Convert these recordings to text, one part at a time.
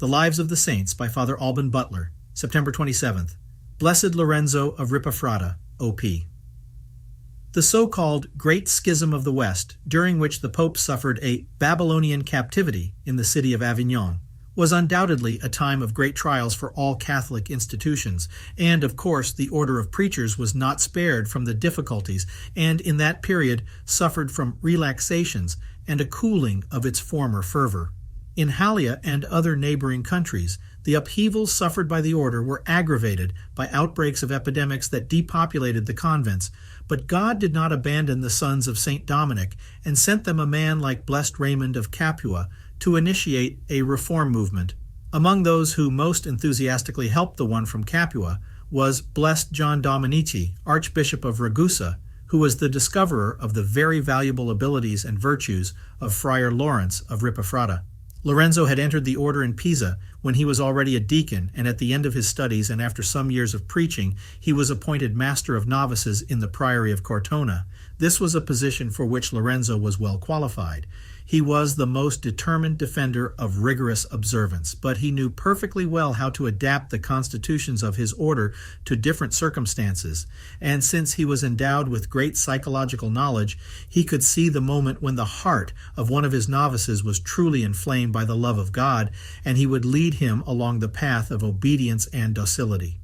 The Lives of the Saints by Father Alban Butler, September 27th. Blessed Lorenzo of Ripafratta, O.P. The so-called Great Schism of the West, during which the Pope suffered a Babylonian captivity in the city of Avignon, was undoubtedly a time of great trials for all Catholic institutions, and of course the order of preachers was not spared from the difficulties, and in that period suffered from relaxations and a cooling of its former fervor. In Hallia and other neighboring countries, the upheavals suffered by the order were aggravated by outbreaks of epidemics that depopulated the convents, but God did not abandon the sons of Saint Dominic and sent them a man like Blessed Raymond of Capua to initiate a reform movement. Among those who most enthusiastically helped the one from Capua was Blessed Giovanni Dominici, Archbishop of Ragusa, who was the discoverer of the very valuable abilities and virtues of Friar Lawrence of Ripafratta. Lorenzo had entered the order in Pisa when he was already a deacon, and at the end of his studies and after some years of preaching, he was appointed master of novices in the priory of Cortona. This was a position for which Lorenzo was well qualified. He was the most determined defender of rigorous observance, but he knew perfectly well how to adapt the constitutions of his order to different circumstances, and since he was endowed with great psychological knowledge, he could see the moment when the heart of one of his novices was truly inflamed by the love of God, and he would lead him along the path of obedience and docility.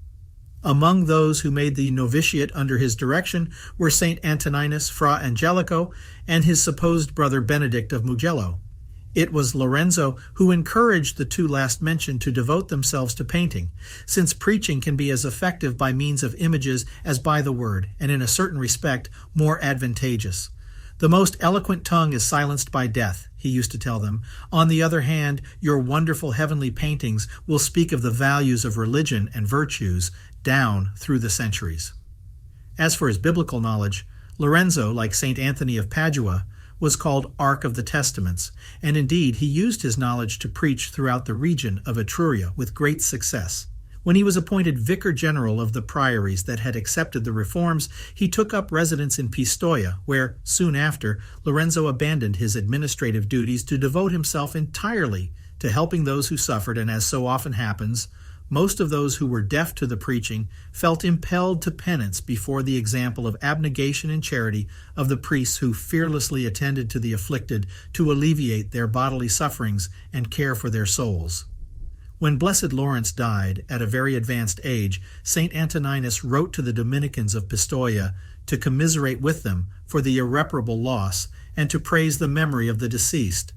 Among those who made the novitiate under his direction were Saint Antoninus, Fra Angelico, and his supposed brother Benedict of Mugello. It was Lorenzo who encouraged the two last mentioned to devote themselves to painting, since preaching can be as effective by means of images as by the word, and in a certain respect more advantageous. The most eloquent tongue is silenced by death, he used to tell them. On the other hand, your wonderful heavenly paintings will speak of the values of religion and virtues down through the centuries. As for his biblical knowledge, Lorenzo, like Saint Anthony of Padua, was called Ark of the Testaments, and indeed he used his knowledge to preach throughout the region of Etruria with great success. When he was appointed Vicar General of the priories that had accepted the reforms, he took up residence in Pistoia, where, soon after, Lorenzo abandoned his administrative duties to devote himself entirely to helping those who suffered, and as so often happens, most of those who were deaf to the preaching felt impelled to penance before the example of abnegation and charity of the priests who fearlessly attended to the afflicted to alleviate their bodily sufferings and care for their souls. When Blessed Lawrence died at a very advanced age, Saint Antoninus wrote to the Dominicans of Pistoia to commiserate with them for the irreparable loss and to praise the memory of the deceased.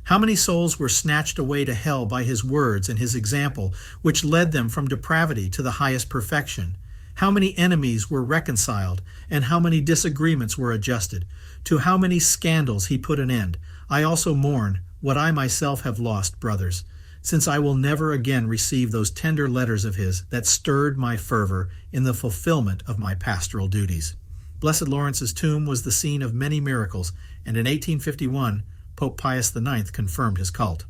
How many souls were snatched away to hell by his words and his example, which led them from depravity to the highest perfection? How many enemies were reconciled, and how many disagreements were adjusted? To how many scandals he put an end? I also mourn what I myself have lost, brothers, since I will never again receive those tender letters of his that stirred my fervor in the fulfillment of my pastoral duties. Blessed Lawrence's tomb was the scene of many miracles, and in 1851, Pope Pius IX confirmed his cult.